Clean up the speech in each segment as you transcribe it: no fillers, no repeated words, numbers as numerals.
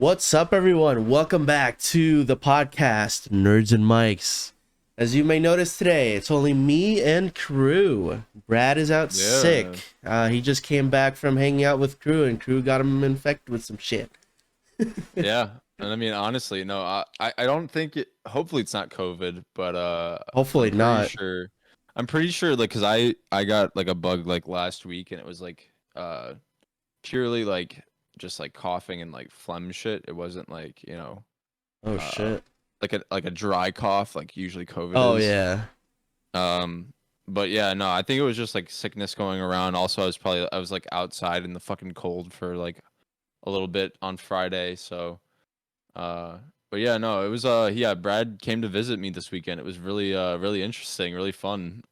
What's up, everyone? Welcome back to the podcast, Nerds and Mics. As you may notice today, it's only me and Crew. Brad is out Yeah, sick. He just came back from hanging out with Crew, and Crew got him infected with some shit. yeah. And I mean, honestly, no, I don't think it. Hopefully, it's not COVID, but Hopefully not. I'm pretty sure, like, cause I got like a bug like last week, and it was like purely like just like coughing and like phlegm shit. It wasn't like Oh uh shit. like a dry cough like usually COVID Oh is. yeah. Um, but yeah, no, I think it was just like sickness going around. Also, I was like outside in the fucking cold for like a little bit on Friday, so. Uh, but yeah, no, it was yeah, Brad came to visit me this weekend. It was really interesting, really fun.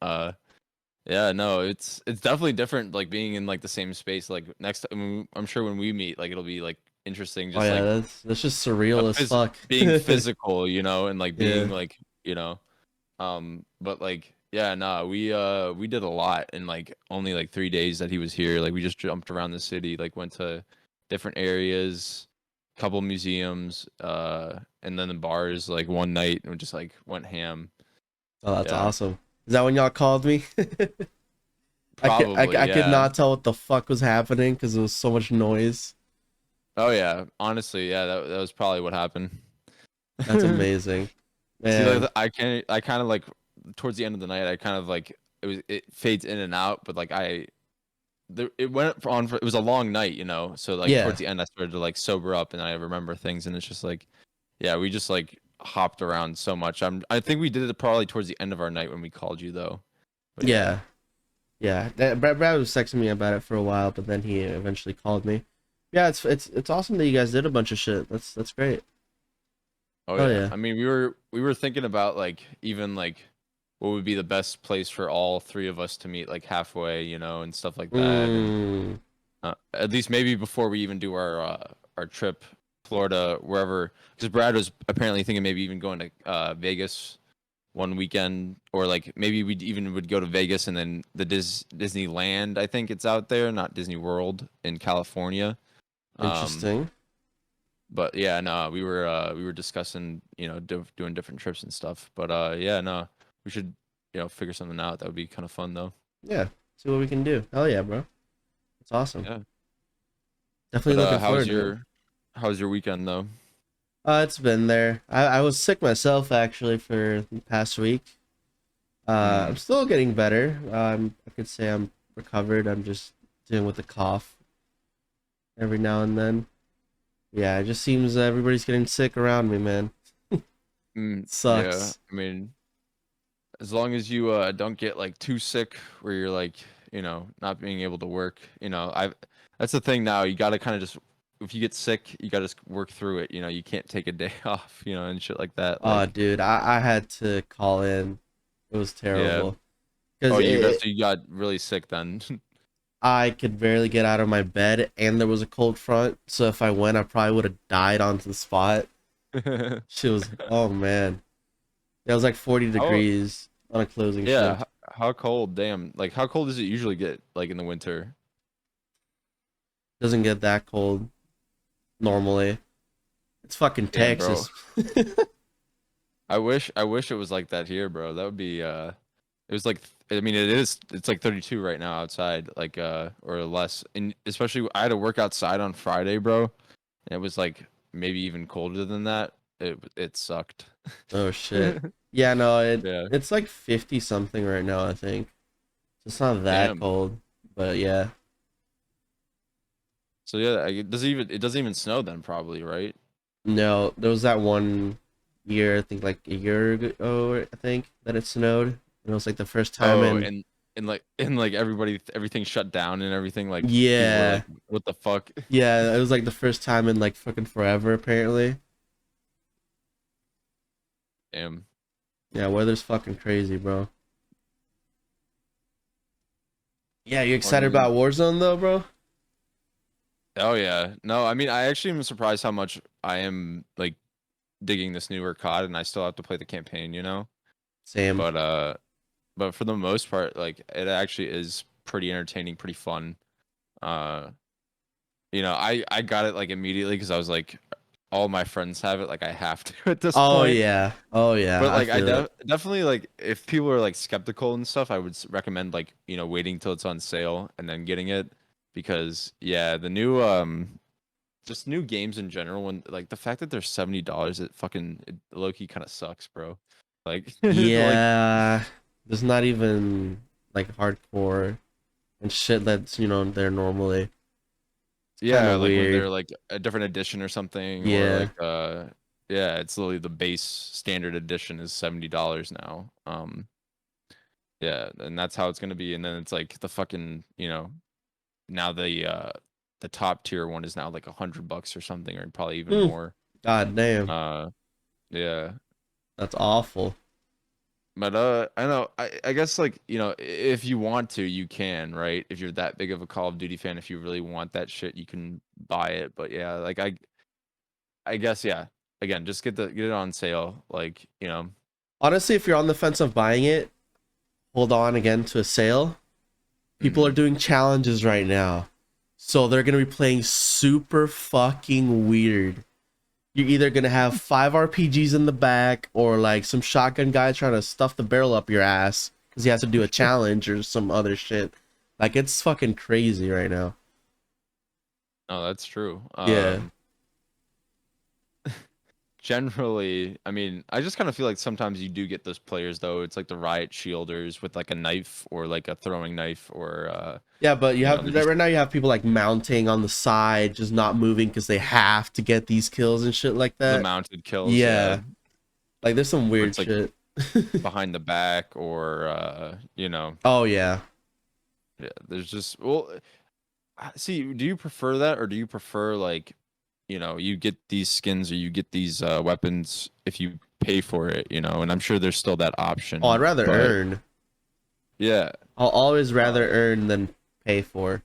Yeah, no, it's definitely different like being in like the same space. Like next time, I'm sure when we meet, like it'll be like interesting, Oh just yeah. like That's just surreal as fuck. being physical, and like Yeah. being like, but like yeah, nah, we did a lot in like only like 3 days that he was here. Like we just jumped around the city, like went to different areas, couple museums, and then the bars like one night and just like went ham. Oh, that's Yeah. awesome. Is that when y'all called me? Probably, I could yeah. not tell what the fuck was happening because there was so much noise. Oh yeah. Honestly, yeah, that was probably what happened. That's amazing, See, man. like I kind of like towards the end of the night, I kind of like it fades in and out, but like it went on for, it was a long night, so like Yeah. towards the end I started to like sober up and I remember things, and it's just like, yeah, we just like hopped around so much. I think we did it probably towards the end of our night when we called you though, but yeah. Yeah, yeah. Brad was texting me about it for a while, but then he eventually called me. Yeah, it's awesome that you guys did a bunch of shit. That's great. Oh Oh yeah, yeah. I mean, we were thinking about like even like what would be the best place for all three of us to meet, like halfway, and stuff like that. And Mm, at least maybe before we even do our trip, Florida, wherever, because Brad was apparently thinking maybe even going to Vegas one weekend, or like maybe we even would go to Vegas and then the Disneyland. I think it's out there, not Disney World in California. Um, interesting. but yeah, no, we were discussing doing different trips and stuff. But yeah, no, we should figure something out. That would be kind of fun though. Yeah. See what we can do. Hell yeah, bro. That's awesome. Yeah. Definitely But looking forward to it. how's your weekend though? It's been there. I was sick myself actually for the past week. I'm Mm. still getting better. I could say I'm recovered. I'm just dealing with a cough every now and then. Yeah, it just seems everybody's getting sick around me, man. Yeah, Sucks. I mean, as long as you don't get like too sick where you're like, not being able to work, I that's the thing now. You got to kind of just, if you get sick, you got to just work through it. You can't take a day off, and shit like that. Oh, Like, dude, I had to call in. It was yeah. terrible Oh, because so you got really sick then. I could barely get out of my bed, and there was a cold front. So if I went, I probably would have died on the spot. She was, oh man, it was like 40 How, degrees on a closing yeah, shift. how cold? Damn. Like, how cold does it usually get like in the winter? Doesn't get that cold normally. It's fucking Damn, bro. Texas. I wish it was like that here, bro. That would be it was like, I mean, it's like 32 right now outside, like or less. And especially I had to work outside on Friday, bro, and it was like maybe even colder than that. It sucked. Oh shit. Yeah, no, Yeah. it's like 50 something right now, I think. So it's not that Damn. cold, but yeah. So yeah, it doesn't even snow then probably, right? No, there was that one year, I think like a year ago, I think, that it snowed. And it was like the first time Oh, in, and like everything shut down and everything, like people were yeah. like, what the fuck? Yeah, it was like the first time in like fucking forever, apparently. Damn. Yeah, weather's fucking crazy, bro. Yeah, you excited Fucking about Warzone though, bro? Oh yeah. No, I mean, I actually am surprised how much I am like digging this newer COD, and I still have to play the campaign, Same. But but for the most part, like it actually is pretty entertaining, pretty fun. Uh I got it like immediately because I was like all my friends have it. Like I have to at this Oh point. yeah. Oh yeah. But I like I feel it. definitely like if people are like skeptical and stuff, I would recommend like waiting till it's on sale and then getting it because yeah, the new just new games in general when like the fact that they're $70, it low key kind of sucks, bro. Like like Yeah. There's not even like hardcore and shit that's there normally. It's kind yeah, of like when they're weird. like a different edition or something or Yeah. like yeah, it's literally the base standard edition is $70 now. Yeah, and that's how it's gonna be. And then it's like the fucking, now the top tier one is now like $100 or something, or probably even Hmm. more. God damn. Uh, yeah. That's awful. But I know I guess like, if you want to, you can, right? If you're that big of a Call of Duty fan, if you really want that shit, you can buy it. But yeah, like I guess yeah. Again, just get it on sale. Like, Honestly, if you're on the fence of buying it, hold on again to a sale. People are mhm. doing challenges right now. So they're going to be playing super fucking weird. You're either going to have 5 RPGs in the back or like some shotgun guy trying to stuff the barrel up your ass because he has to do a challenge or some other shit. Like, it's fucking crazy right now. No, that's true. Yeah. Generally, I mean, I just kind of feel like sometimes you do get those players though. It's like the riot shielders with like a knife or like a throwing knife or Yeah, but you have they're just right now you have people like mounting on the side, just not moving because they have to get these kills and shit like the that. mounted kills, yeah. Yeah, like there's some Or weird it's like shit. behind the back or Oh yeah, yeah, there's just well, see, do you prefer that or do you prefer like, you get these skins or you get these weapons if you pay for it, and I'm sure there's still that oh I'd option, rather but earn. yeah. I'll always Uh, rather earn than pay for.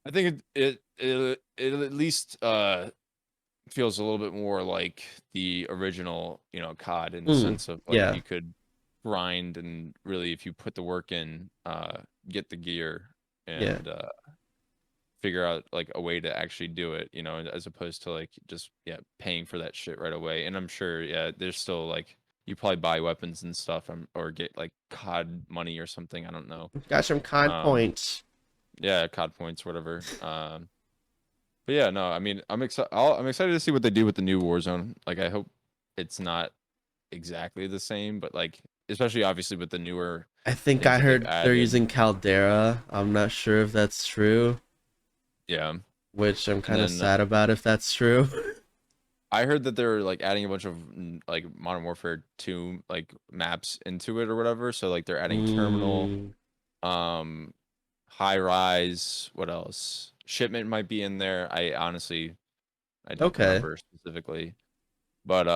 I think it at least feels a little bit more like the original, COD in the Mm, sense of like yeah, you could grind and really if you put the work in, get the gear yeah. and figure out like a way to actually do it, as opposed to like just yeah, paying for that shit right away. And I'm sure yeah, there's still like you probably buy weapons and stuff or get like COD money or something. I don't know. Got some con Um, points. yeah, COD points, whatever. But yeah, no, I mean, I'm excited to see what they do with the new Warzone. Like, I hope it's not exactly the same, but like, especially obviously with the newer I think things I that they've heard they're added. using Caldera. I'm not sure if that's true, Yeah, which I'm and kind of then sad about if that's true. I heard that they're like adding a bunch of like Modern Warfare 2 like maps into it or whatever. So like they're adding Terminal, Mm, um, High Rise. What else? Shipment might be in there. I don't okay. remember specifically. But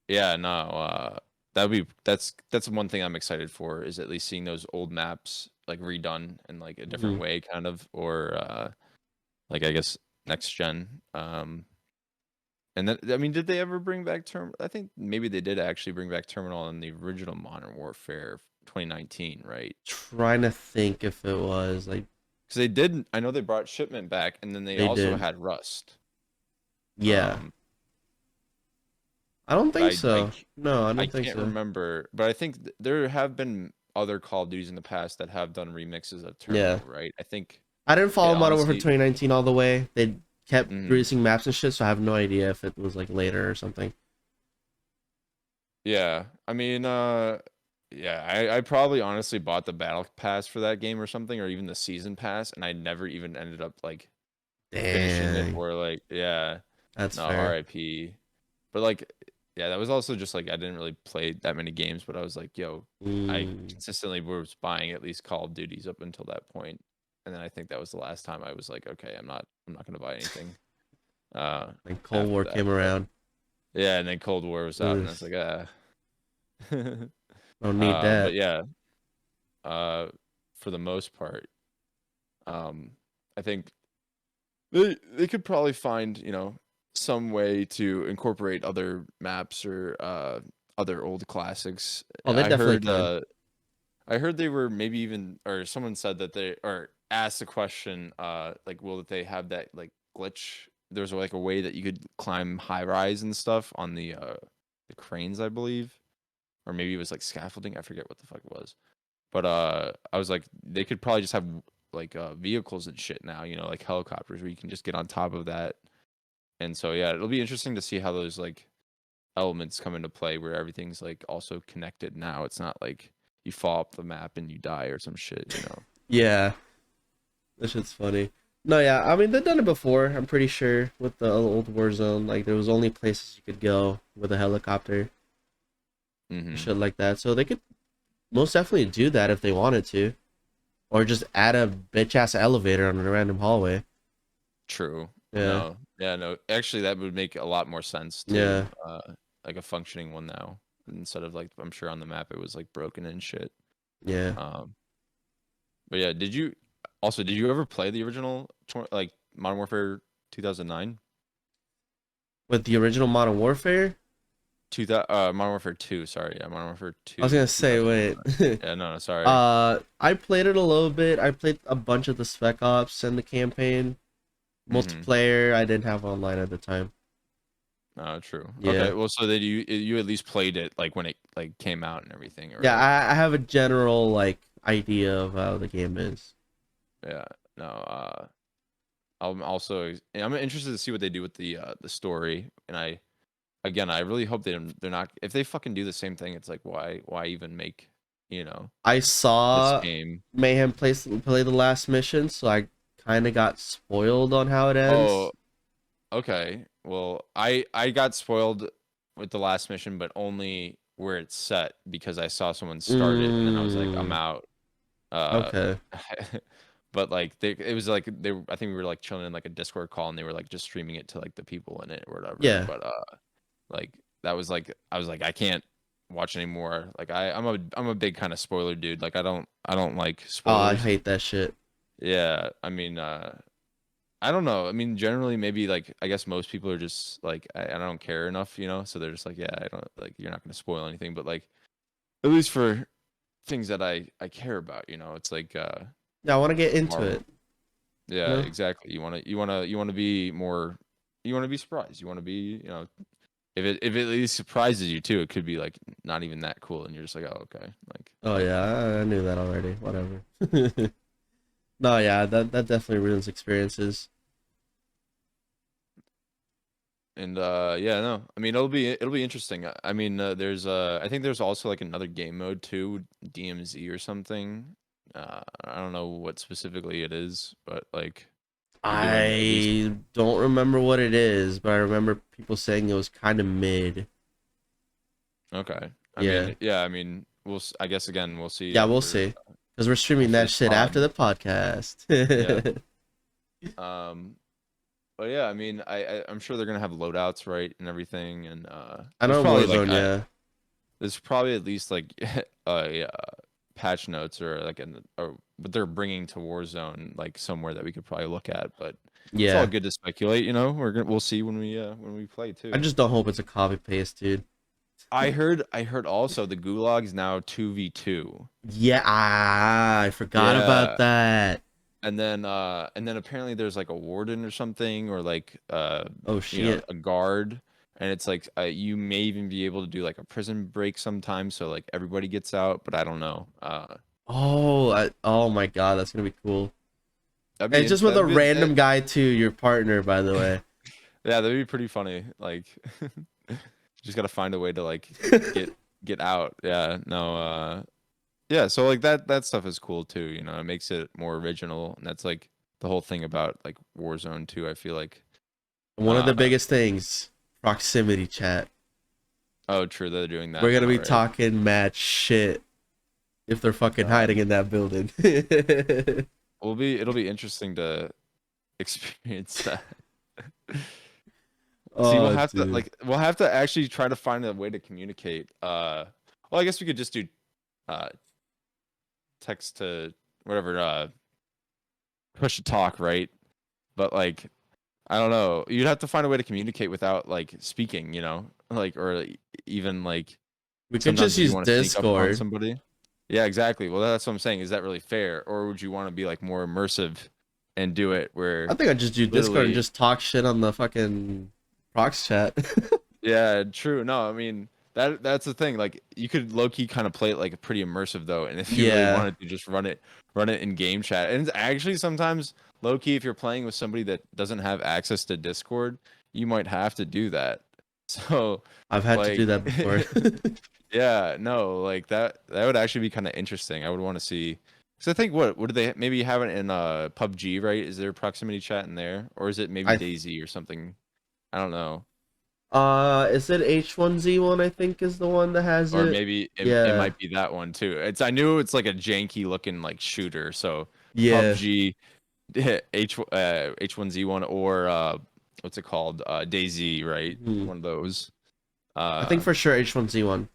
yeah, no, that's one thing I'm excited for is at least seeing those old maps like redone in like a different Mhm. way kind of or like I guess next gen. And then I mean, did they ever bring back I think maybe they did actually bring back Terminal in the original Modern Warfare 2019, right? Trying to think if it was like Because they did. I know they brought Shipment back, and then they they also did. had Rust. Yeah. Um, I don't but think so. No, I I don't think can't so. remember, but I think there have been other Call of Duties in the past that have done remixes of Yeah. Terminal, right? I think I didn't it follow Modern Warfare honestly, 2019 all the way. They kept mhm. releasing maps and shit, so I have no idea if it was like later or something. Yeah. I mean, yeah, I probably honestly bought the battle pass for that game or something, or even the season pass, and I never even ended up like finishing it Dang. or like, yeah, That's no, fair. RIP. But like, yeah, that was also just like I didn't really play that many games, but I was like, yo, I Mm. consistently was buying at least Call of Duties up until that point, and then I think that was the last time I was like, okay, I'm not gonna buy anything Like Cold after War that. came But around. yeah, and then Cold War was out, and I was Ugh, like, ah. don't need that. But yeah, uh, for the most part, um, I think they could probably find, some way to incorporate other maps or other old classics. Oh, they definitely could. I heard they were maybe even or someone said that they or asked the question like will they have that like glitch there's like a way that you could climb high rise and stuff on the cranes, I believe, or maybe it was like scaffolding. I forget what the fuck it was. But I was like, they could probably just have like vehicles and shit now, you know, like helicopters where you can just get on top of that. And so yeah, it'll be interesting to see how those like elements come into play where everything's like also connected now. It's not like you fall off the map and you die or some shit, you know. Yeah, that shit's funny. No, yeah, I mean they've done it before. I'm pretty sure with the old Warzone, like there was only places you could go with a helicopter, Mm-hmm. shit like that. So they could most definitely do that if they wanted to, or just add a bitch ass elevator on a random hallway. True. Yeah, No. Yeah, no. Actually, that would make a lot more sense too. yeah, Like a functioning one now instead of like I'm sure on the map it was like broken and shit. yeah. Um, but yeah, did you ever play the original like Modern Warfare 2009? With the original Modern Warfare, Modern Warfare 2, sorry. Yeah, Modern Warfare I was 2 gonna say, 2009. wait. Yeah, no, sorry. I played it a little bit. I played a bunch of the Spec Ops and the campaign. Mhm. Multiplayer, I didn't have online at the time. Oh, true. Yeah. Okay, well so that you at least played it like when it like came out and everything or Yeah, like I have a general like idea of how the game is. yeah. No, I'm interested to see what they do with the story and I really hope they're not if they fucking do the same thing it's like why even make, you know, I this saw game. Mayhem play the last mission, so I kind of got spoiled on how it Oh, ends. okay. Well, I got spoiled with the last mission, but only where it's set because I saw someone start it and then I was like, I'm Mm, out. Uh, okay. but like it was like I think we were like chilling in like a Discord call and they were like just streaming it to like the people in it or whatever. Yeah. But like that was like I was like I can't watch anymore. Like I'm a big kind of spoiler dude. Like I don't like Oh, I spoilers. hate that shit. Yeah, I mean I don't know. I mean, generally, maybe like I guess most people are just like I don't care enough, you know. So they're just like, yeah, I don't like you're not gonna spoil anything, but like at least for things that I care about, you know, it's like Yeah, I want to get into Marvel. it. You Yeah, know? exactly. You wanna be more. You wanna be surprised. You wanna be, you know, if it at least surprises you too, it could be like not even that cool, and you're just like, oh okay, like Oh yeah, I knew that already. Whatever. No, yeah, that definitely ruins experiences. and yeah, no, I mean it'll be interesting. I mean, there's I think there's also like another game mode too, DMZ or something. I don't know what specifically it is, but like you're doing at least I don't remember what it is, but I remember people saying it was kind of mid. okay. I Yeah. mean, yeah, I mean, I guess again we'll see Yeah, we'll after see. Because we're streaming that this shit after pod. the Yeah. podcast. But yeah, I mean, I'm sure they're gonna have loadouts right and everything, and I know Warzone, yeah. there's probably at least like yeah, patch notes or like or what they're bringing to Warzone like somewhere that we could probably look at, but it's all Yeah. good to speculate, you know. We'll see when we play I too. just don't hope it's a copy paste, dude. I heard also the Gulag is now 2v2. Yeah, I forgot about Yeah. that. And then apparently there's like a warden or something or like Oh you know, shit. a guard and it's like you may even be able to do like a prison break sometime so like everybody gets out, but I don't know. Oh my god, that's gonna be cool. That'd And be it's just with a that'd be random guy too, your partner, by the way. yeah, that'd be pretty funny. Like just got to find a way to like get get out. Yeah, no yeah, so like that stuff is cool too, you know. It makes it more original and that's like the whole thing about like Warzone too, I feel like. One of Uh the biggest things, proximity chat. oh, true, they're doing We're that gonna now, be right? talking mad shit if they're fucking God. hiding in that building. It'll be interesting to experience that. See, Oh, dude. we'll have to actually try to find a way to communicate. Well, I guess we could just do uh text to whatever push to talk, right? But like I don't know. You'd have to find a way to communicate without like speaking, you know? Like or even like We could sometimes just if you use want to sneak up on Discord. somebody. Yeah, exactly. Well, that's what I'm saying. Is that really fair or would you want to be like more immersive and do it I where think I just do Discord and literally, just talk shit on the fucking prox chat. yeah, true. No, I mean that's the thing. Like you could low key kind of play it like pretty immersive though, and if you really Yeah, wanted to just run it in game chat. And it's actually sometimes low key if you're playing with somebody that doesn't have access to Discord, you might have to do that. So I've had to do like that before. yeah, no, like that would actually be kind of interesting. I would want to see. Because I think what do they maybe have it in PUBG, right? Is there proximity chat in there, or is it maybe I Daisy or something? I don't know. is it H1Z1? I think is the one that has Or it. maybe it Yeah, might be that one too. It's I knew it's like a janky looking like shooter. So yeah. PUBG H1Z1 or what's it called? Daisy, right? Mhm. One of those. I think Uh for sure H1Z1.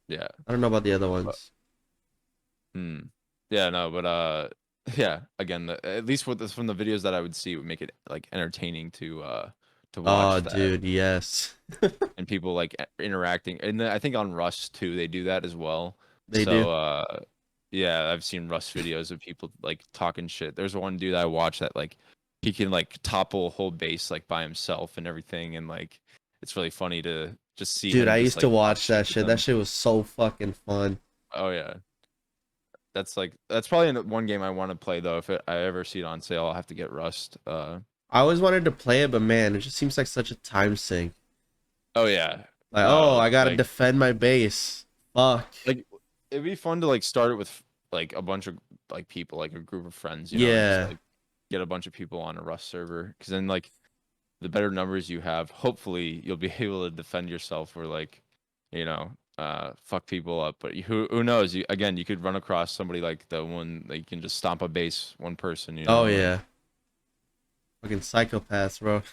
yeah. I don't know about the other But, ones. hmm. Yeah, no, but yeah, again, at least with this from the videos that I would see it would make it like entertaining to Oh, watch that dude, yes, and people like interacting. And then I think on Rust too, they do that as well. they do. So yeah, I've seen Rust videos of people like talking shit. There's one dude I watched that like he can like topple a whole base like by himself and everything, and like it's really funny to just see Dude, him I just used to like talk watch shit that to shit. That them. shit was so fucking fun. Oh yeah, that's probably one game I want to play though. If I ever see it on sale, I'll have to get Rust. I always wanted to play it, but man, it just seems like such a time sink. Oh yeah, Like, oh, no, I gotta defend my base. Fuck. like it'd be fun to like start it with like a bunch of like people, like a group of friends, you know, and just Yeah. like get a bunch of people on a Rust server. Because then like the better numbers you have, hopefully you'll be able to defend yourself or like, you know, fuck people up. But who knows? You again, you could run across somebody like the one that you can just stomp a base, one person, you Oh know, like yeah. Fucking psychopaths, bro.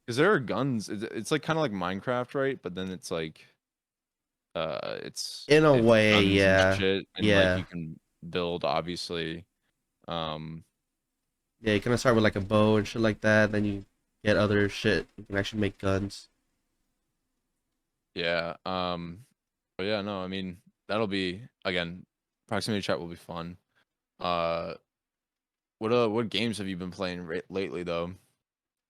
because there are guns. It's like kind of like Minecraft, right? But then it's like In a it's way, guns and yeah. shit, and like Yeah. you can build obviously. Um, Yeah, you kind of start with like a bow and shit like that, then you get other shit. You can actually make guns. yeah. But yeah, no, I mean that'll be again, proximity chat will be fun. Uh, what games have you been playing lately though?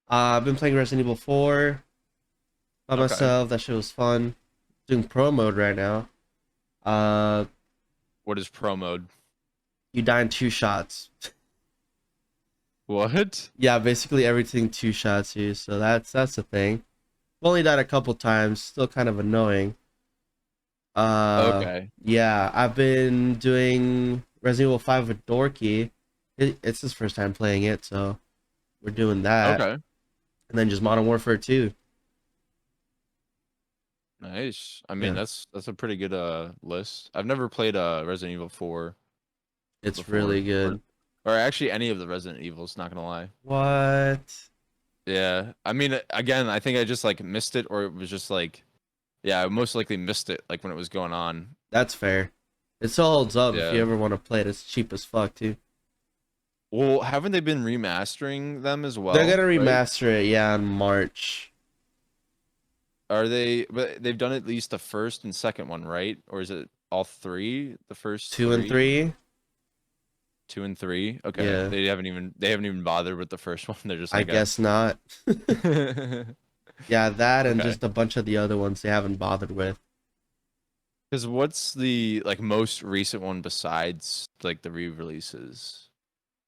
I've been playing Resident Evil 4 by Okay, myself. That shit was fun. Doing pro mode right now. Uh, what is pro mode? you die in 2 shots. What? Yeah, basically everything 2 shots you. So that's the thing. I've only died a couple times. Still kind of annoying. Okay, Yeah, I've been doing Resident Evil 5 with Dorky. It's his first time playing it, so we're doing that. okay, And then just Modern Warfare 2. nice. I mean Yeah, that's a pretty good list. I've never played Resident Evil 4 it's really before, good. or actually any of the Resident Evils. Not gonna lie. What? Yeah, I mean, again, I think I just like missed it, or it was just like, yeah, I most likely missed it, like when it was going on. That's fair. It still holds up if you Yeah. ever want to play it. It's cheap as fuck too. Well, haven't they been remastering them as They're well, gonna right? remaster it, yeah, in March. Are they? But they've done at least the first and second one, right? Or is it all three? The first 3, Two and 3. 2 and 3. Okay, Yeah, they haven't even bothered with the first one. They're just I like a. guess not. Yeah, that and Okay. just a bunch of the other ones they haven't bothered with. Because what's the like most recent one besides like the re-releases?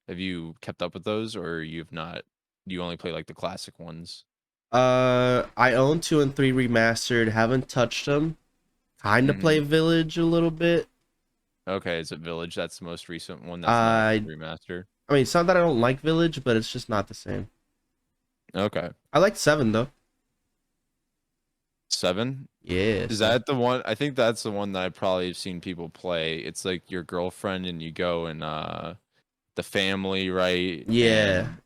Have you kept up with those, or you've not? You only play like the classic ones. I own 2 and 3 remastered. Haven't touched them. Kind of play Hmm. Village a little bit. Okay, is it Village? That's the most recent one. That's not I remastered. I mean, it's not that I don't like Village, but it's just not the same. Okay, I like 7 though. 7. Yeah, Is 7. that the one? I think that's the one that I probably have seen people play. It's like your girlfriend and you go and the family, right? Yeah, And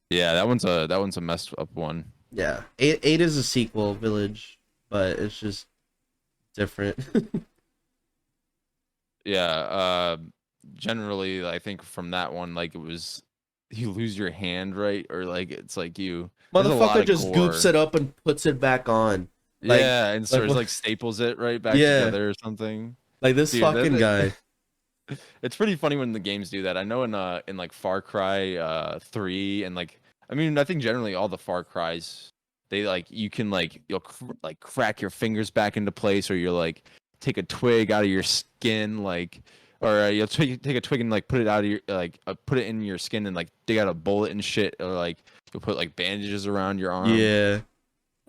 yeah, that one's a messed up one. yeah. 8 is a sequel, Village, but it's just different. Yeah, generally I think from that one like it was you lose your hand, right? Or like it's like you there's a lot Motherfucker of just goops gore. it up and puts it back on. Like, Yeah, and like sort of what? like staples it right back Yeah, together or something. like this Dude, fucking that guy. It's pretty funny when the games do that. I know in like Far Cry 3 and like I mean I think generally all the Far Cries they like you can like like crack your fingers back into place or you'll like take a twig out of your skin like or you'll take a twig and like put it out of your like put it in your skin and like dig out a bullet and shit or like you'll put like bandages around your arm. Yeah.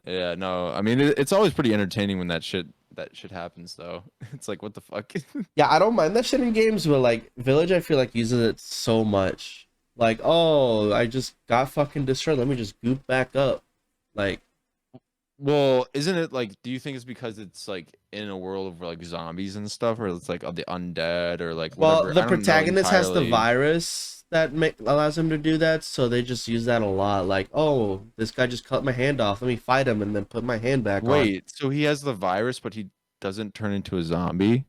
Yeah, no. I mean it's always pretty entertaining when that shit happens though. It's like what the fuck? Yeah, I don't mind that shit in games, but like Village, I feel like uses it so much. Like, oh, I just got fucking destroyed. Let me just goop back up. Like, Well, isn't it like? Do you think it's because it's like in a world of like zombies and stuff, or it's like of the undead or like well, whatever? the I don't know protagonist has the entirely. virus that allows him to do that, so they just use that a lot. Like, oh, this guy just cut my hand off. Let me fight him and then put my hand back on. Wait, so he has the virus, but he doesn't turn into a zombie?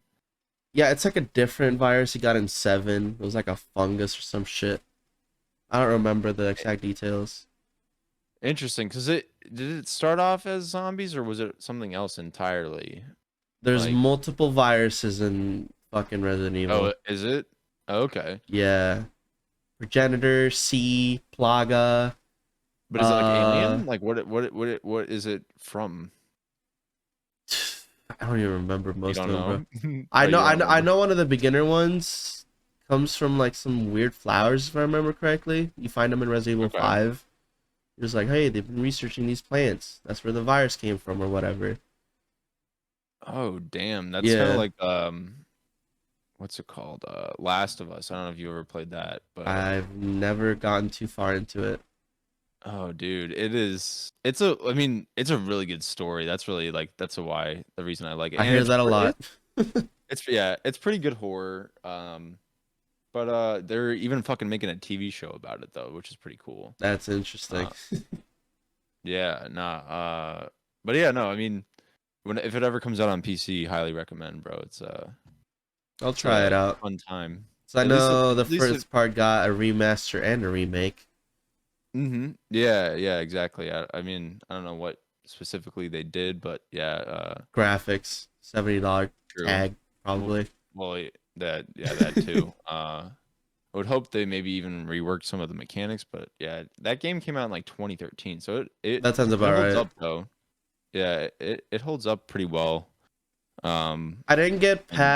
Yeah, it's like a different virus he got in 7. It was like a fungus or some shit. I don't remember the exact details. Interesting, because it did it start off as zombies or was it something else entirely? There's Like, multiple viruses in fucking Resident oh, Evil. is it? Okay, Yeah. Progenitor, C, Plaga. but is it like Uh, alien? Like, what is it from? I don't even remember You most don't of them, bro. know? Oh, you don't I remember? know one of the beginner ones comes from like some weird flowers, if I remember correctly. You find them in Resident Evil Okay. 5. You're just like, hey, they've been researching these plants. That's where the virus came from, or whatever. Oh, damn. That's kind of Yeah, like what's it called? Last of Us. I don't know if you ever played that, but I've never gotten too far into it. oh, dude, it is. It's a. I mean, it's a really good story. That's really like that's a why the reason I like it, I and hear that a lot. it's yeah, it's pretty good horror. But they're even fucking making a TV show about it though, which is pretty cool. That's interesting. Uh, yeah, nah. But yeah, no. I mean, when if it ever comes out on PC, highly recommend, bro. I'll It's try it a out. fun time. So I At least, know at the least first part got a remaster and a remake. Yeah, yeah, exactly. I mean, I don't know what specifically they did, but yeah, Graphics, $70 true. tag, Well, probably. that yeah, that too. I would hope they maybe even reworked some of the mechanics, but yeah, that game came out in like 2013, so That sounds it about holds right. up though. Yeah, it holds up pretty well. Um, I didn't get and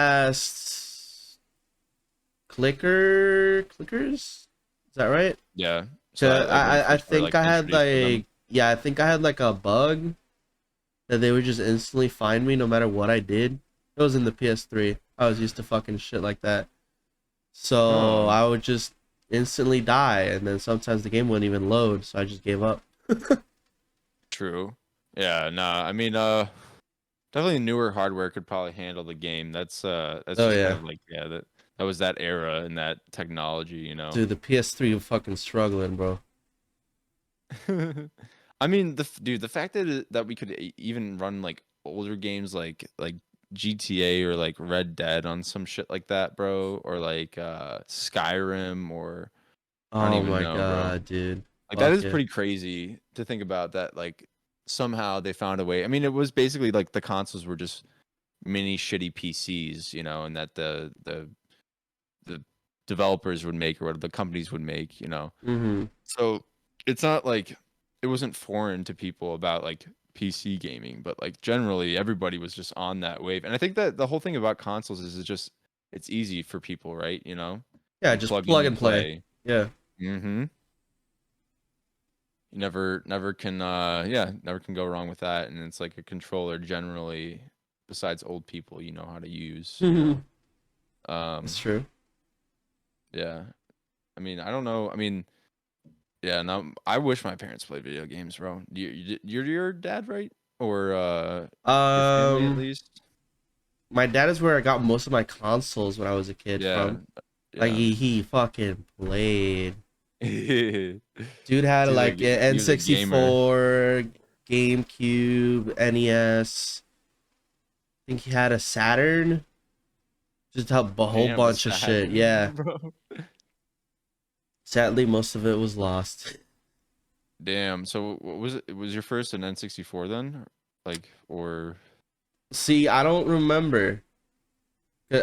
past clickers. Is that right? yeah, so that 'Cause like when you I first were think like I had introduced to them. like yeah, I think I had like a bug that they would just instantly find me no matter what I did. It was in the PS3. I was used to fucking shit like that. So Oh, I would just instantly die, and then sometimes the game wouldn't even load, so I just gave up. true. Yeah, nah. I mean, definitely newer hardware could probably handle the game. That's Oh just kind yeah, of like yeah, that was that era and that technology, you know. dude, the PS3 was fucking struggling, bro. I mean, dude, the fact that that we could even run like older games like GTA or like Red Dead on some shit like that, bro, or like Skyrim or I don't Oh even my know, bro. god, dude. Like that Fuck is yeah. pretty crazy to think about that like somehow they found a way. I mean, it was basically like the consoles were just mini shitty PCs, you know, and that the developers would make or what the companies would make, you know. Mm-hmm. So it's not like it wasn't foreign to people about like PC gaming, but like generally everybody was just on that wave. And I think that the whole thing about consoles is it's easy for people, right? You know, Yeah, you just plug in, plug you and play. play. Yeah. Mm-hmm. You never can yeah, never can go wrong with that. And it's like a controller generally, besides old people, you know how to use, you know. That's Um, true. yeah. I mean, I don't know. I mean, yeah, no, I wish my parents played video games, bro. You're your dad, right? Or your family at Um, least? my dad is where I got most of my consoles when I was a kid Yeah, from. Like yeah. he fucking played. He's Dude had a like an he was a gamer. N64, GameCube, NES. I think he had a Saturn. Just a whole Damn, a bunch of shit. Yeah. Saturn, bro. Sadly, most of it was lost. Damn. So what was it? Was your first an N64 then? Like or See, I don't remember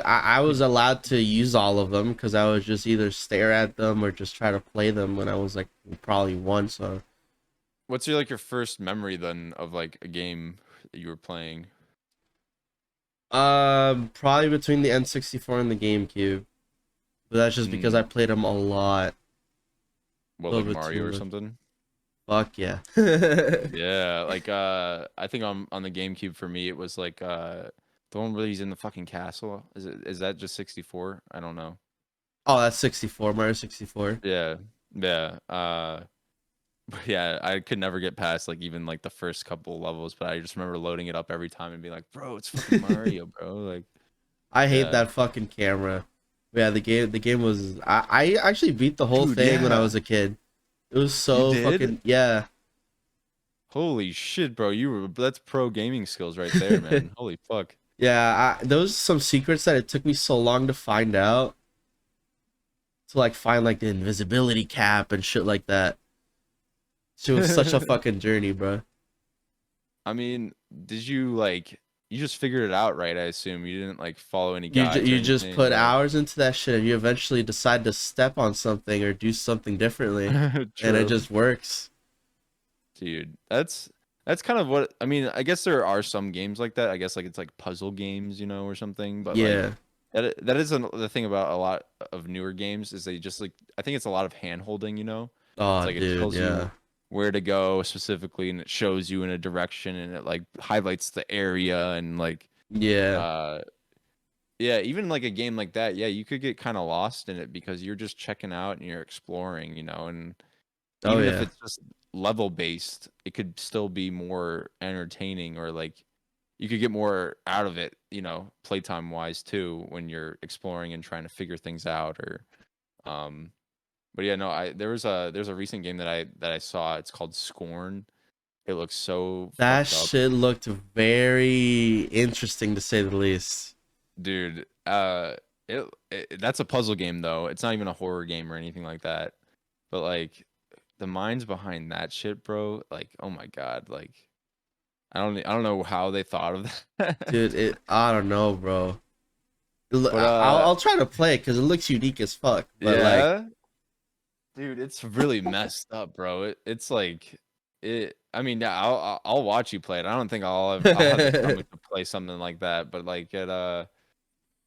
I was allowed to use all of them because I would just either stare at them or just try to play them when I was like probably one. So, What's your first memory then of like a game that you were playing? probably between the N64 and the GameCube. But that's just because I Mm, played them a lot. what, Those like were Mario or two. something? Fuck yeah. Yeah, like I think on the GameCube for me it was like the one where he's in the fucking castle. Is that just 64? I don't know. Oh, that's 64, Mario 64. Yeah. Yeah. Yeah, I could never get past like even like the first couple levels, but I just remember loading it up every time and being like, "Bro, it's fucking Mario, bro." Like, I hate yeah. that fucking camera. Yeah, the game was I actually beat the whole Dude, thing when I was yeah. a kid. It was You so did? fucking yeah. Holy shit, bro. That's pro gaming skills right there, man. Holy fuck. Yeah, those some secrets that it took me so long to find out, to like find like the invisibility cap and shit like that. It was such a fucking journey, bro. I mean, did you like you just figured it out, right? I assume you didn't like follow any You guides or you just anything put or hours into that shit and you eventually decide to step on something or do something differently, and it True. just works. Dude, that's kind of what I mean. I guess there are some games like that. I guess like it's like puzzle games, or something. But like Yeah. that is the thing about a lot of newer games is they just like I think it's a lot of hand holding. It's Oh, like it dude, tells you yeah. where to go specifically and it shows you in a direction and it like highlights the area and like Yeah. uh yeah, even like a game like that, yeah, you could get kind of lost in it because you're just checking out and you're exploring, and Oh even if yeah. it's just level based, it could still be more entertaining or like you could get more out of it, playtime wise too when you're exploring and trying to figure things out or um but yeah, no, there's a recent game that I saw. It's called Scorn. It looks so That fucked up. shit looked very interesting to say the least. Dude, that's a puzzle game though. It's not even a horror game or anything like that. But like the minds behind that shit, bro, like oh my god, like I don't know how they thought of that. Dude, I don't know, bro. But I'll try to play it because it looks unique as fuck. But like, yeah, dude, it's really messed up, bro. It's like I mean, yeah, I'll watch you play it. I don't think I'll have the stomach to play something like that. But like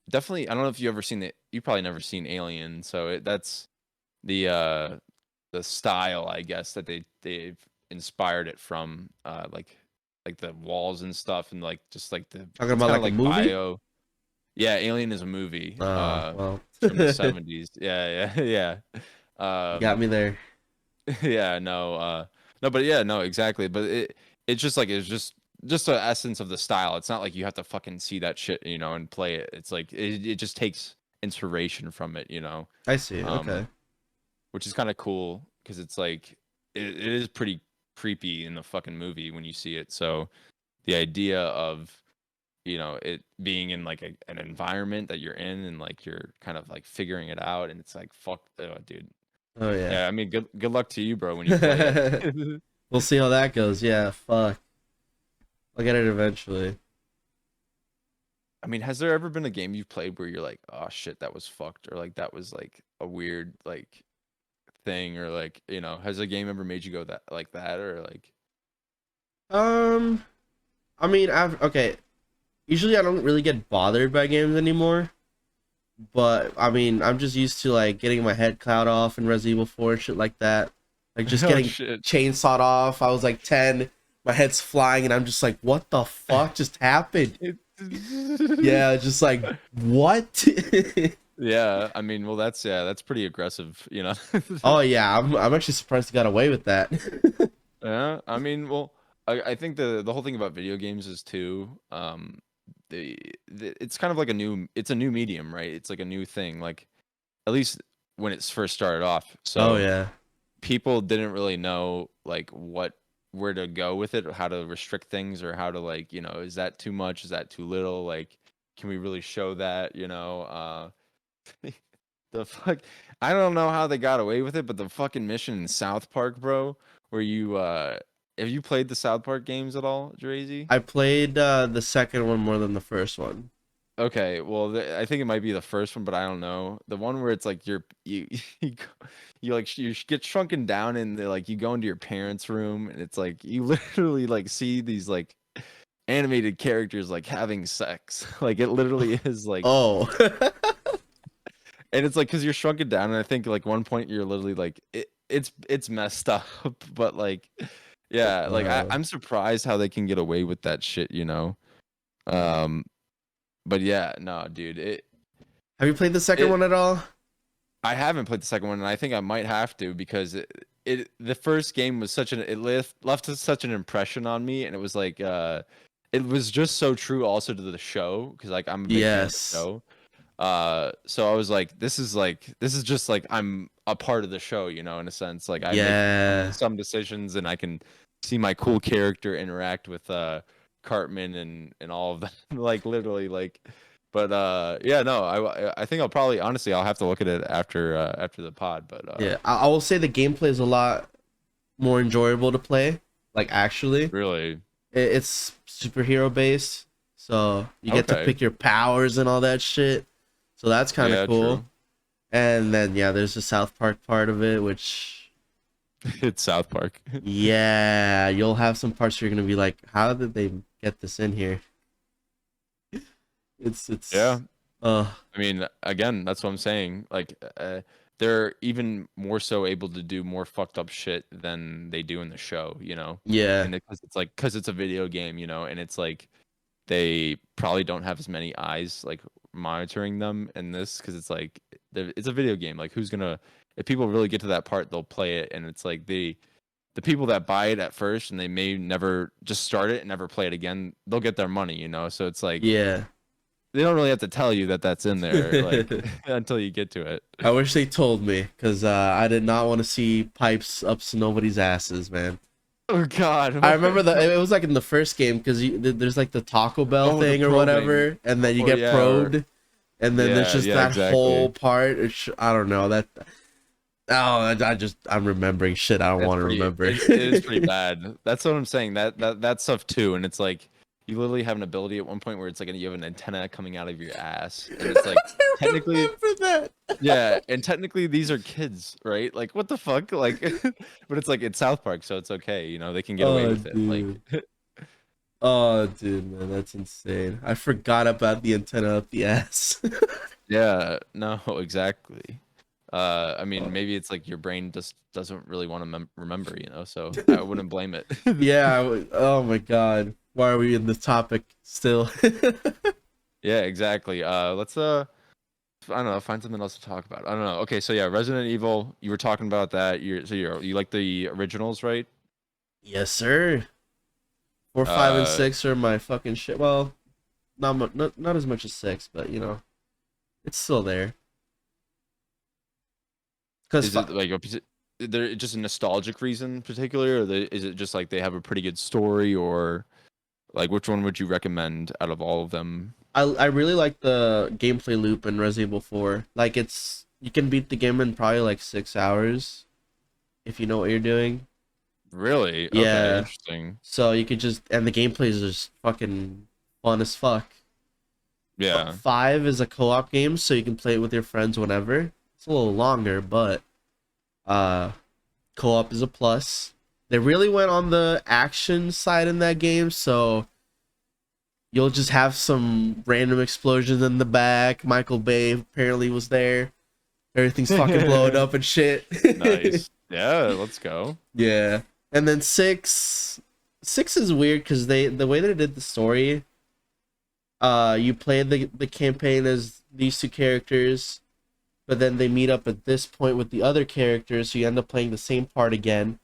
definitely, I don't know if you ever seen it. You probably never seen Alien, so that's the uh the style, I guess, that they've inspired it from, like the walls and stuff, and like just like talking it's about kind of like a like movie. bio. Yeah, Alien is a movie. Well, It's from the you 70s. Yeah, yeah, yeah. got me there. Yeah, no, no, but yeah, no, exactly. But it's just like it's just the essence of the style. It's not like you have to fucking see that shit, and play it. It's like it just takes inspiration from it. I see. Um, Okay. which is kind of cool because it's like it is pretty creepy in the fucking movie when you see it. So the idea of it being in like an environment that you're in and like you're kind of like figuring it out and it's like fuck, oh, dude. Oh yeah. Yeah, I mean, good luck to you, bro, when you play it. We'll see how that goes. Yeah. Fuck. I'll get it eventually. I mean, has there ever been a game you've played where you're like, oh shit, that was fucked, or like that was like a weird like thing, or like has a game ever made you go that like that, or like Um. I mean, okay. Usually, I don't really get bothered by games anymore. But I mean, I'm just used to like getting my head cloud off in Resident Evil 4 and shit like that. Like just oh getting shit. chainsawed off. I was like 10, my head's flying, and I'm just like, what the fuck just happened? Yeah, just like what? Yeah, I mean, well, that's pretty aggressive. Oh yeah, I'm actually surprised he got away with that. Yeah, I mean, well, I think the whole thing about video games is too, it's kind of like it's a new medium, right? It's like a new thing, like at least when it's first started off. Oh So yeah. people didn't really know like where to go with it, or how to restrict things, or how to like, is that too much? Is that too little? Like, can we really show that? The fuck, I don't know how they got away with it, but the fucking mission in South Park, bro, where you have you played the South Park games at all, Jirazee? I played the second one more than the first one. Okay, well, I think it might be the first one, but I don't know. The one where it's like you you like you get shrunken down and like you go into your parents' room and it's like you literally like see these like animated characters like having sex. Like it literally is like, Oh. and it's like because you're shrunken down, and I think like one point you're literally like it's messed up, but like yeah, like uh, I'm surprised how they can get away with that shit, you know. Um, but yeah, no, dude, have you played the second it one at all? I haven't played the second one, and I think I might have to because it the first game was such an it left such an impression on me, and it was like it was just so true also to the show because like I'm a big fan of the Yes. show. So I was like this is just like I'm a part of the show, you know, in a sense. Like I make Yeah. some decisions, and I can see my cool character interact with Cartman and all of that, like literally like. But yeah, no, I think I'll probably honestly I'll have to look at it after the pod. But Yeah. I will say the gameplay is a lot more enjoyable to play. Like actually, really, it's superhero based, so you get to okay, pick your powers and all that shit. So that's kind of yeah, cool. true. And then yeah, there's the South Park part of it, which It's South Park. yeah, you'll have some parts where you're gonna be like, how did they get this in here? Yeah, It's uh I mean, again, that's what I'm saying. Like, they're even more so able to do more fucked up shit than they do in the show, you know? yeah, And because it's like, because it's a video game, you know, and it's like they probably don't have as many eyes like monitoring them in this because it's like it's a video game. Like, who's gonna, if people really get to that part, they'll play it, and it's like the people that buy it at first and they may never just start it and never play it again, they'll get their money, you know? So it's like, yeah. they don't really have to tell you that that's in there, like until you get to it. I wish they told me, because I did not want to see pipes up to nobody's asses, man. Oh God! I remember it was like in the first game because there's like the Taco Bell Oh, the thing or probing, whatever, and then you or get yeah, or probed, and then there's just yeah, that whole exactly. part. I don't know that. Oh, I'm remembering shit I don't That's want to pretty. remember. It is pretty bad. That's what I'm saying. That stuff too, and it's like you literally have an ability at one point where it's like you have an antenna coming out of your ass, and it's like I technically, remember that. yeah, and technically these are kids, right? Like what the fuck, like, but it's like it's South Park, so it's okay, you know, they can get away Oh, with it, like. dude. Oh, dude, man, that's insane. I forgot about the antenna up the ass. Yeah, no, exactly. I mean, maybe it's like your brain just doesn't really want to remember, you know, so I wouldn't blame it. Yeah. Oh my God. Why are we in this topic still? Yeah, exactly. Let's I don't know, find something else to talk about. I don't know. Okay, so yeah, Resident Evil, you were talking about that. You like the originals, right? Yes, sir. 4, 5, and Uh, 6 are my fucking shit. Well, not as much as 6, but you know, it's still there. Cause is it like there just a nostalgic reason particularly, or is it just like they have a pretty good story, or like which one would you recommend out of all of them? I really like the gameplay loop in Resident Evil 4. Like you can beat the game in probably like 6 hours if you know what you're doing. Really? Okay, Yeah. interesting. So you could just and the gameplay is just fucking fun as fuck. Yeah. 5 is a co-op game, so you can play it with your friends whenever. It's a little longer, but uh co-op is a plus. They really went on the action side in that game, so you'll just have some random explosions in the back. Michael Bay apparently was there. Everything's fucking blowing up and shit. Nice. Yeah, let's go. Yeah. And then 6 is weird because the way they did the story, you play the campaign as these two characters, but then they meet up at this point with the other characters, so you end up playing the same part again,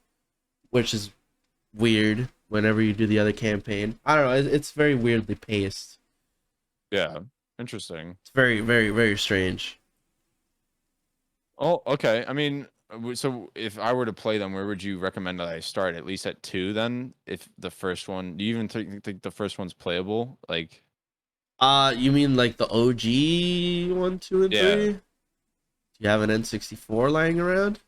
which is weird whenever you do the other campaign. I don't know, it's very weirdly paced. Yeah. Interesting. It's very, very, very strange. Oh, okay. I mean, so if I were to play them, where would you recommend that I start? At least at 2 then? If the first one, do you even think the first one's playable? Like, You mean like the OG 1, 2, and yeah. 3? Do you have an N64 lying around?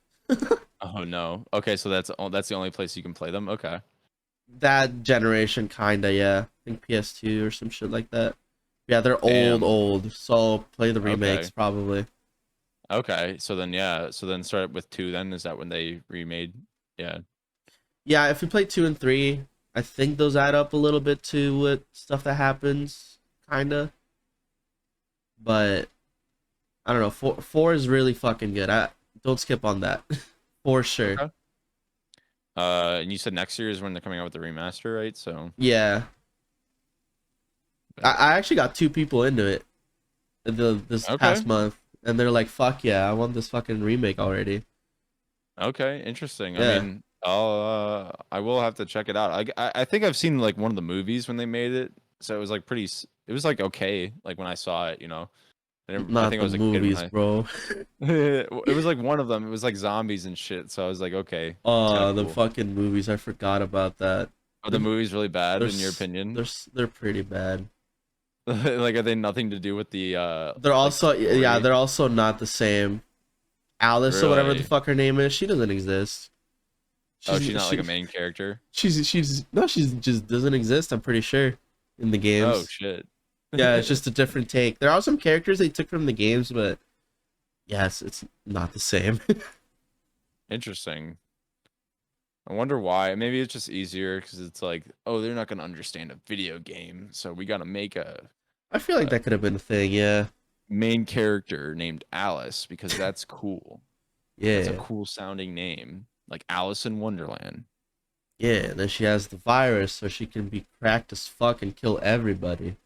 Oh no. Okay, so that's the only place you can play them. Okay. That generation, kinda, yeah. I think PS2 or some shit like that. Yeah, they're old, Damn. old. So I'll play the remakes Okay. probably. Okay. So then, yeah. So then start with 2 then. Is that when they remade? Yeah. Yeah, if we play 2 and 3, I think those add up a little bit to what stuff that happens, kinda. But I don't know. Four is really fucking good. I don't skip on that for sure. Okay. And you said next year is when they're coming out with the remaster, right? So, Yeah, bet. I actually got 2 people into it this Okay. past month, and they're like, "Fuck yeah, I want this fucking remake already." Okay. Interesting. I Yeah, mean, I will have to check it out. I think I've seen like one of the movies when they made it, so it was like it was like okay, like when I saw it, you know. I not think I the was a kid when movies, I. bro. It was like one of them. It was like zombies and shit. So I was like, okay, it's kind of The cool. fucking movies. I forgot about that. Are the They're movies really bad they're in your s- opinion? they're pretty bad. Like, are they nothing to do with the They're like also, yeah, story? they're also not the same. Alice or whatever the Really? fuck her name is, she doesn't exist. Oh, She's she's not like a she main character. she's no, she's just doesn't exist. I'm pretty sure in the Oh games. shit. Yeah, it's just a different take. There are some characters they took from the games, but yes, it's not the same. Interesting. I wonder why. Maybe it's just easier because it's like, oh, they're not gonna understand a video game, so we gotta make I feel like a that could have been a thing. Yeah, main character named Alice because that's cool. That's a yeah, cool sounding name, like Alice in Wonderland. yeah. And then she has the virus, so she can be cracked as fuck and kill everybody.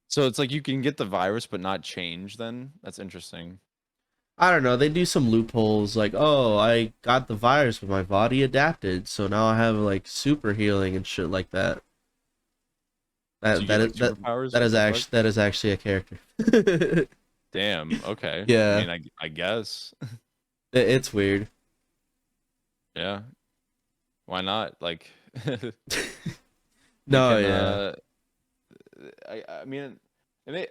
So it's like you can get the virus but not change. Then that's interesting. I don't know. They do some loopholes, like, oh, I got the virus, but my body adapted, so now I have like super healing and shit like that. So That you get that like is that superpowers. that What is the fuck? actually a character. Damn. Okay. I Yeah, mean, I guess. it's weird. Yeah. Why not? Like, you No, can. yeah. I mean,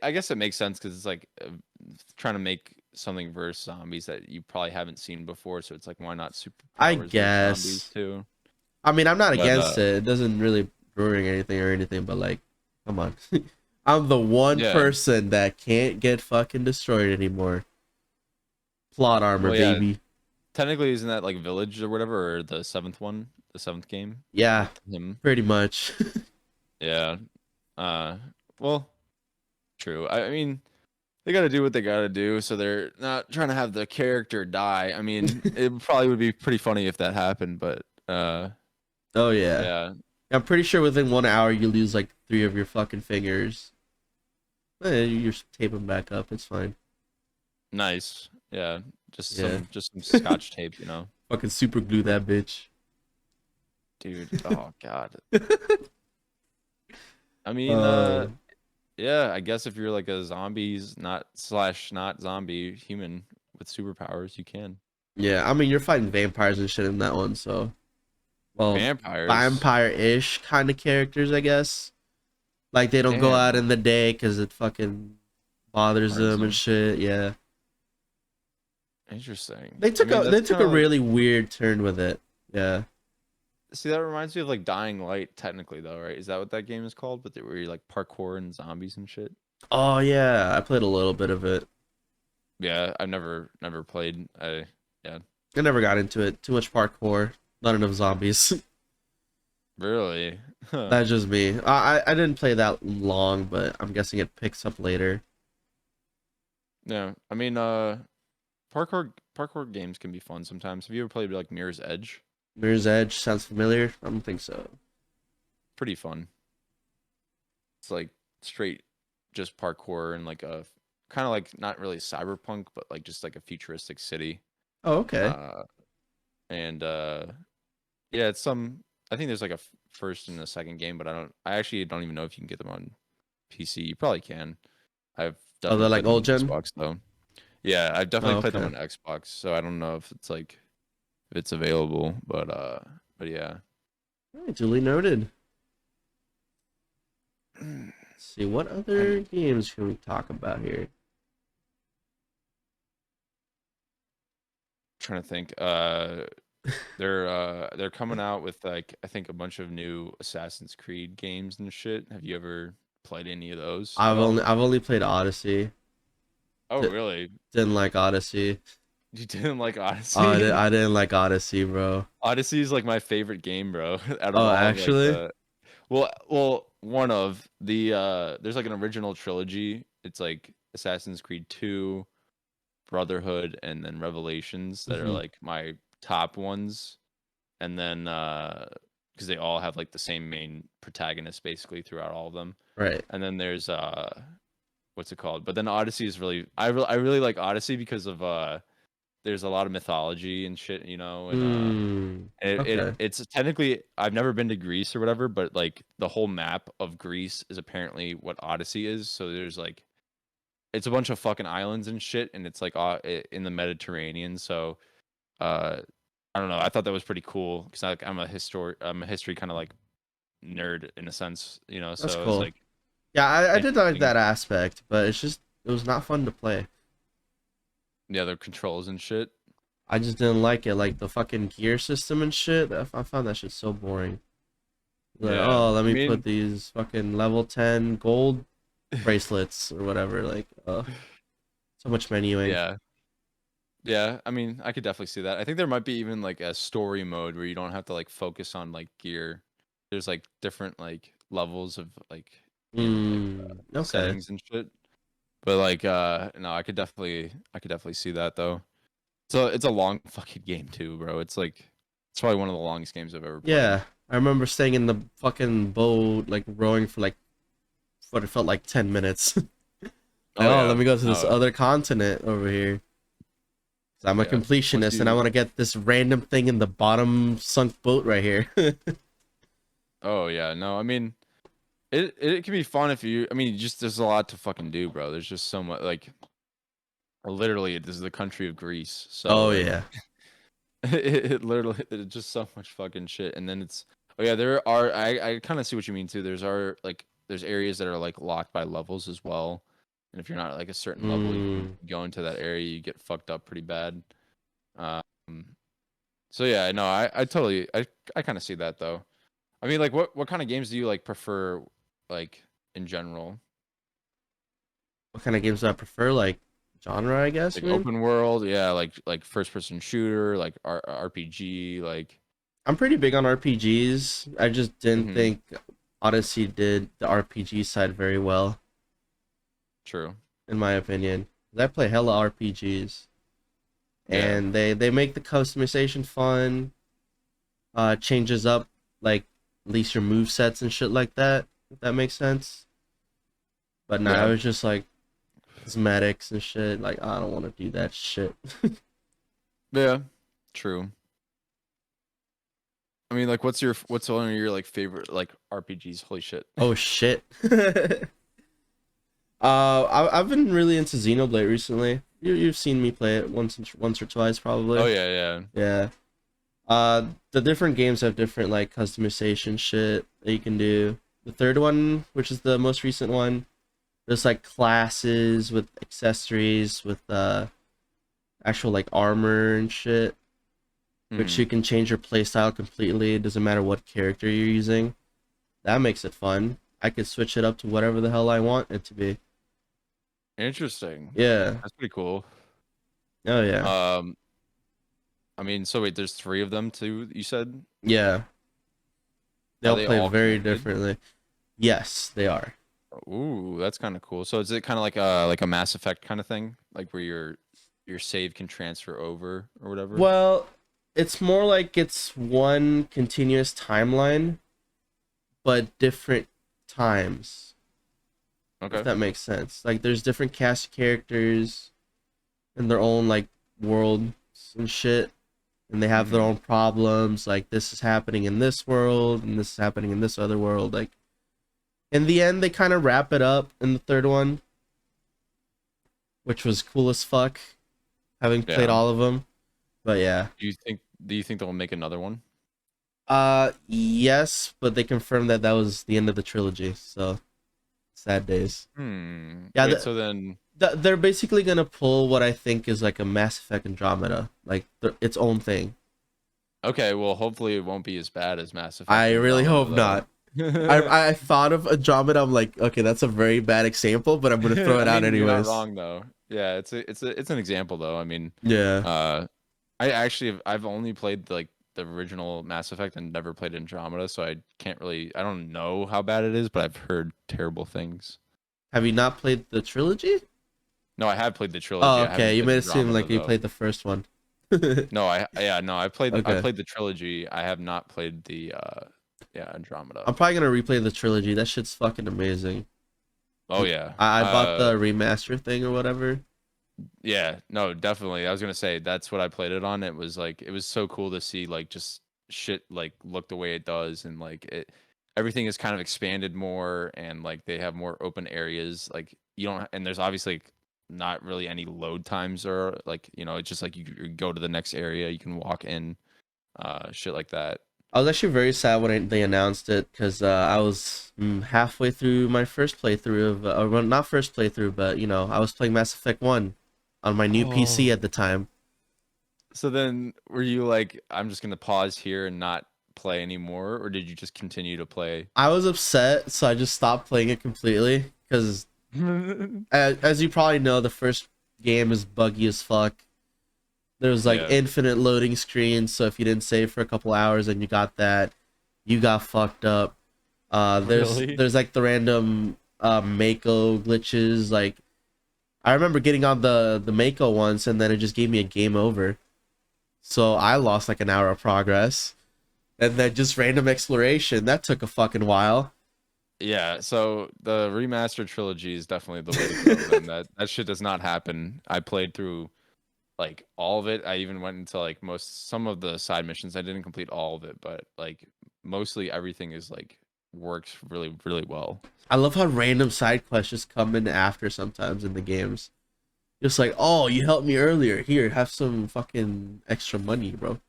I guess it makes sense because it's like trying to make something versus zombies that you probably haven't seen before. So it's like, why not I superpowers versus zombies guess. too? I mean, I'm not But against it. It doesn't really ruin anything or anything, but like, come on. I'm the one yeah. person that can't get fucking destroyed anymore. Plot armor, Well, yeah. baby. Technically, isn't that like Village or whatever, or the seventh one, the seventh game Yeah, with him? pretty much. Yeah. Uh. Well, true. I mean, they got to do what they got to do, so they're not trying to have the character die. I mean, it probably would be pretty funny if that happened, but Oh yeah. yeah, I'm pretty sure within 1 hour you lose like 3 of your fucking fingers. You just tape them back up. It's fine. nice. Yeah, Yeah. just some scotch tape, you know, Fucking super glue that bitch. dude. Oh God. I mean, Uh, yeah. I guess if you're like a zombies not slash not zombie human with superpowers, you can. yeah. I mean, you're fighting vampires and shit in that one, so well, Vampires. vampire-ish kind of characters, I guess. Like they don't go out Damn. in the day because it fucking bothers Burns them and them. shit. Yeah. Interesting. They I took mean, a they that's took kind a of like. really weird turn with it. Yeah. See, that reminds me of like Dying Light, technically, though, right? Is that what that game is called? But where you like parkour and zombies and shit. Oh yeah, I played a little bit of it. Yeah, I've never played. Yeah, I never got into it. Too much parkour. Not enough zombies. really. Huh. That's just me. I didn't play that long, but I'm guessing it picks up later. Yeah, I mean, parkour games can be fun sometimes. Have you ever played like Mirror's Edge? Mirror's Edge sounds familiar. I don't think so. Pretty fun. It's like straight, just parkour and like a kind of like not really cyberpunk, but like just like a futuristic city. Oh, okay. Uh, and yeah, it's some. I think there's like a first and a second game, but I actually don't even know if you can get them on PC. You probably can. I've Oh, they're definitely like played them old on gen. Xbox though. Yeah, I've definitely Oh, played them okay. on Xbox, so I don't know if it's like if it's available, but yeah. All right, duly noted. Let's see what other I'm games can we talk about here. trying to think. They're coming out with like I think a bunch of new Assassin's Creed games and shit. Have you ever played any of those at I've all? only played Odyssey. Oh, D- really? didn't like Odyssey. You didn't like Oh, Odyssey? I didn't like Odyssey, bro. Odyssey is like my favorite game, bro. Out of Oh, all of like actually? the one of the there's like an original trilogy. It's like Assassin's Creed 2, Brotherhood, and then Revelations that are Hmm. like my top ones. And then because they all have like the same main protagonist basically throughout all of them. Right. And then there's what's it called? But then Odyssey is really I really like Odyssey because of there's a lot of mythology and shit, you know, and Hmm. Okay. it's technically I've never been to Greece or whatever, but like the whole map of Greece is apparently what Odyssey is. So there's like it's a bunch of fucking islands and shit, and it's like in the Mediterranean. So uh, I don't know. I thought that was pretty cool because I'm a history kind of like nerd in a sense, you know. That's So it was cool. like Yeah, I did like interesting. that aspect, but it's just it was not fun to play. Yeah, the controls and shit. I just didn't like it, like the fucking gear system and shit. I found that shit so boring. Like, Yeah, oh, let I me put mean, these fucking level 10 gold bracelets or whatever. Like, so much menuing. yeah, yeah. I mean, I could definitely see that. I think there might be even like a story mode where you don't have to like focus on like gear. There's like different like levels of like like Okay. settings and shit. But like no, I could definitely see that though. So it's a long fucking game too, bro. It's like it's probably one of the longest games I've ever played. Yeah, I remember staying in the fucking boat, like rowing for like what it felt like 10 minutes. Like, Oh oh, let yeah. me go to this No. other continent over here. 'Cause I'm a Yeah. Once completionist and I you want to get this random thing in the bottom sunk boat right here. Oh yeah, no. I mean, it can be fun if you I mean, just there's a lot to fucking do, bro. There's just so much like literally this is the country of Greece. So Oh like yeah. it literally it's just so much fucking shit. And then it's oh yeah, there are I kind of see what you mean too. There's areas that are like locked by levels as well. And if you're not like a certain level, you Mm. go into that area, you get fucked up pretty bad. Um so yeah, no, I totally I kind of see that though. I mean like what kind of games do you like prefer like in general? What kind of games do I prefer? Like genre, I guess, Like you mean? open world, yeah, like first person shooter, like RPG, like I'm pretty big on RPGs. I just didn't mhm, think Odyssey did the RPG side very well, true. in my opinion. 'Cause I play hella RPGs, Yeah. and they make the customization fun. Changes up like at least your move sets and shit like that. If that makes sense. But nah, I Yeah. was just like cosmetics and shit. Like I don't want to do that shit. Yeah. True. I mean, like what's one of your like favorite like RPGs? Holy shit. Oh shit. I've been really into Xenoblade recently. You've seen me play it once or twice Oh probably. yeah, yeah. Yeah. The different games have different like customization shit that you can do. The third one, which is the most recent one, there's like classes with accessories with actual like armor and shit, which you Mhm. can change your playstyle completely. It doesn't matter what character you're using. That makes it fun. I could switch it up to whatever the hell I want it to be. Interesting. Yeah. That's pretty cool. Oh yeah. Um I mean, so wait, there's 3 of them too, you said? Yeah. They Are all they play all very connected? differently. Yes, they are. Ooh, that's kind of cool. So is it kind of like a Mass Effect kind of thing, like where your save can transfer over or whatever? Well, it's more like it's one continuous timeline, but different times, if Okay. that makes sense. Like there's different cast of characters in their own like worlds and shit, and they have their Mhm. own problems. Like this is happening in this world, and this is happening in this other world. Like in the end, they kind of wrap it up in the third one, which was cool as fuck, having played Yeah. all of them. But yeah, Do you think they'll make another one? yes, but they confirmed that that was the end of the trilogy. So sad days. Hmm. Yeah, Wait, so then they're basically gonna pull what I think is like a Mass Effect Andromeda, like its own thing. okay, well hopefully it won't be as bad as Mass Effect I really Andromeda hope though. not. I thought of Andromeda. I'm like, okay, that's a very bad example, but I'm gonna throw I it out mean, you're not anyways. wrong though. Yeah, it's an example though. I mean, Yeah. uh, I've only played like the original Mass Effect and never played Andromeda, so I don't know how bad it is, but I've heard terrible things. Have you not played the trilogy? No, I have played the Oh, trilogy. I okay. haven't You played made it seem Andromeda like you though. played the first one. No, no, I Okay. played the trilogy. I have not played the yeah, Andromeda. I'm probably gonna replay the trilogy. That shit's fucking amazing. Oh yeah. I bought the remaster thing or whatever. Yeah, no, definitely. I was gonna say that's what I played it on. It was like it was so cool to see like just shit like look the way it does and like it everything is kind of expanded more and like they have more open areas. Like you don't and there's obviously not really any load times or like, you know, it's just like you go to the next area, you can walk in, shit like that. I was actually very sad when they announced it because I was halfway through my first playthrough of, or well, not first playthrough, but you know, I was playing Mass Effect 1 on my new PC Oh. at the time. So then were you like, I'm just gonna pause here and not play anymore, or did you just continue to play? I was upset, so I just stopped playing it completely because, as you probably know, the first game is buggy as fuck. There was like Yeah, infinite loading screens, so if you didn't save for a couple hours and you got that, you got fucked up. really? There's like the random Mako glitches. Like I remember getting on the Mako once, and then it just gave me a game over. So I lost like an hour of progress, and then just random exploration that took a fucking while. Yeah, so the remastered trilogy is definitely the way to go. Then that shit does not happen. I played through like all of it. I even went into like some of the side missions. I didn't complete all of it, but like mostly everything is like works really well. I love how random side quests just come in after sometimes in the games. Just like, oh, you helped me earlier. Here, have some fucking extra money, bro.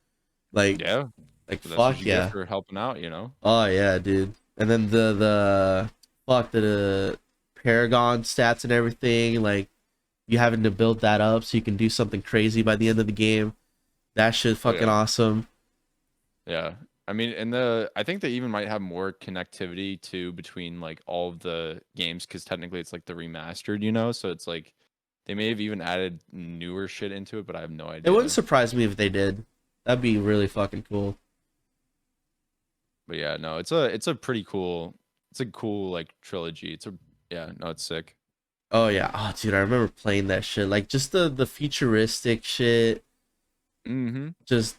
Like, Yeah, like so that's what fuck you get yeah. for helping out, you know? Oh yeah, dude. And then the fuck the Paragon stats and everything, like you having to build that up so you can do something crazy by the end of the game. That shit Oh fucking yeah. awesome. Yeah. I mean, I think they even might have more connectivity too between like all of the games because technically it's like the remastered, you know? So it's like they may have even added newer shit into it, but I have no It wouldn't idea. surprise me if they did. That'd be really fucking cool. But yeah, no, it's a cool like trilogy. Yeah, no, it's sick. Oh yeah. Oh dude, I remember playing that shit. Like just the futuristic shit, Mm-hmm. just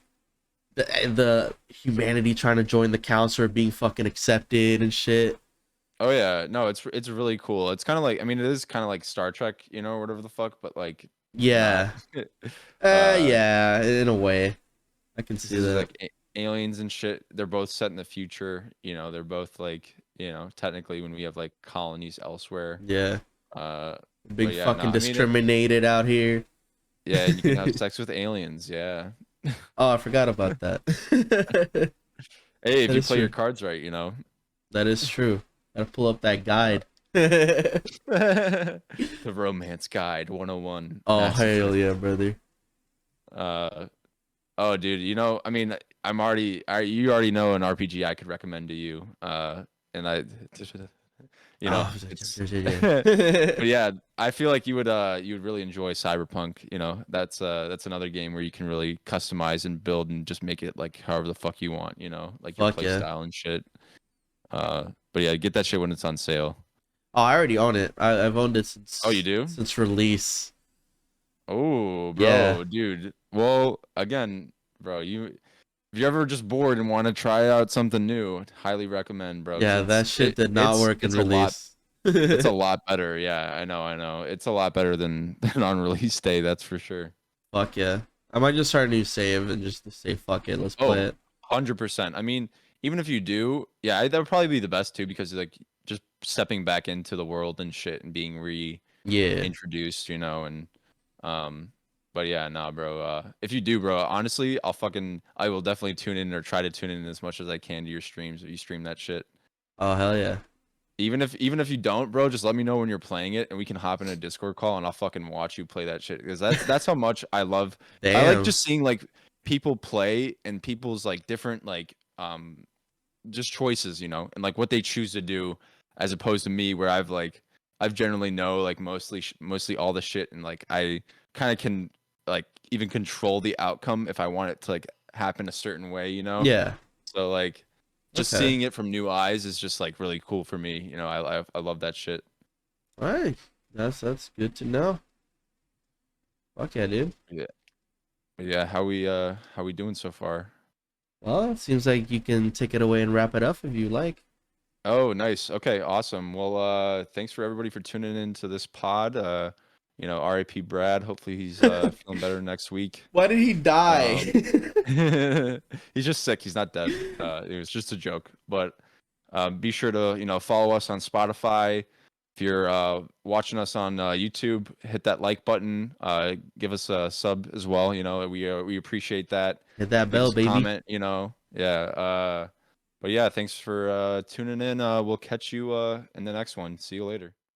the humanity trying to join the council or being fucking accepted and shit. Oh yeah, no, it's really cool. It's kind of like I mean, it is kind of like Star Trek, you know, or whatever the fuck, but like not. Yeah. uh, Yeah, in a way. I can because see this is that. like aliens and shit. They're both set in the future. You know, they're both like you know technically when we have like colonies elsewhere. Yeah. Uh, Being but yeah, no, fucking I mean it. discriminated out here. Yeah, and you can have sex with aliens. Yeah. Oh, I forgot about that. Hey, if That you is play your true. cards right, you know. That is true. Gotta pull up that Uh, guide. the Romance Guide 101 Oh, Mass hell Effect. yeah, brother. Uh, oh, dude, you know, I mean, you already know an RPG I could recommend to you. And I, you know, Oh, it's, yeah. but yeah, I feel like you would really enjoy Cyberpunk. You know, that's another game where you can really customize and build and just make it like however the fuck you want. You know, like your Fuck play yeah. style and shit. But yeah, get that shit when it's on sale. Oh, I already own it. I've owned it Oh, you do? since release. Oh, Yeah. bro, dude. Well, again, bro, if you're ever just bored and want to try out something new, highly recommend, bro, because Yeah, that shit did not work in release. it's a lot better. Yeah, I know. It's a lot better than than on release day, that's for sure. Fuck yeah. I might just start a new save and just say fuck it, let's play Oh, it. 100%. I mean, even if you do, yeah, that would probably be the best too because like just stepping back into the world and shit and being Yeah. reintroduced, you know, and um but yeah, nah, bro. If you do, bro, honestly, I will definitely tune in or try to tune in as much as I can to your streams if you stream that shit. Oh hell yeah. Even if you don't, bro, just let me know when you're playing it and we can hop in a Discord call and I'll fucking watch you play that shit because that's how much I like Damn. just seeing like people play and people's like different like just choices, you know, and like what they choose to do, as opposed to me, where I've generally know like mostly all the shit, and like I kind of can like even control the outcome if I want it to like happen a certain way, you know. Yeah. So like just Okay. seeing it from new eyes is just like really cool for me, you know. I love that shit. All right. That's good to know. Okay, dude. Yeah. But yeah, how we doing so far? Well, it seems like you can take it away and wrap it up if you like. Oh, nice. Okay, awesome. Well, thanks for everybody for tuning into this pod. You know, RIP Brad. Hopefully he's feeling better next week. Why did he die? Um, he's just sick. He's not dead. It was just a joke. But be sure to, you know, follow us on Spotify. If you're watching us on YouTube, hit that like button. Give us a sub as well. You know, we appreciate that. Hit that Leave bell, us a baby. comment. You know, yeah. But yeah, thanks for tuning in. We'll catch you in the next one. See you later.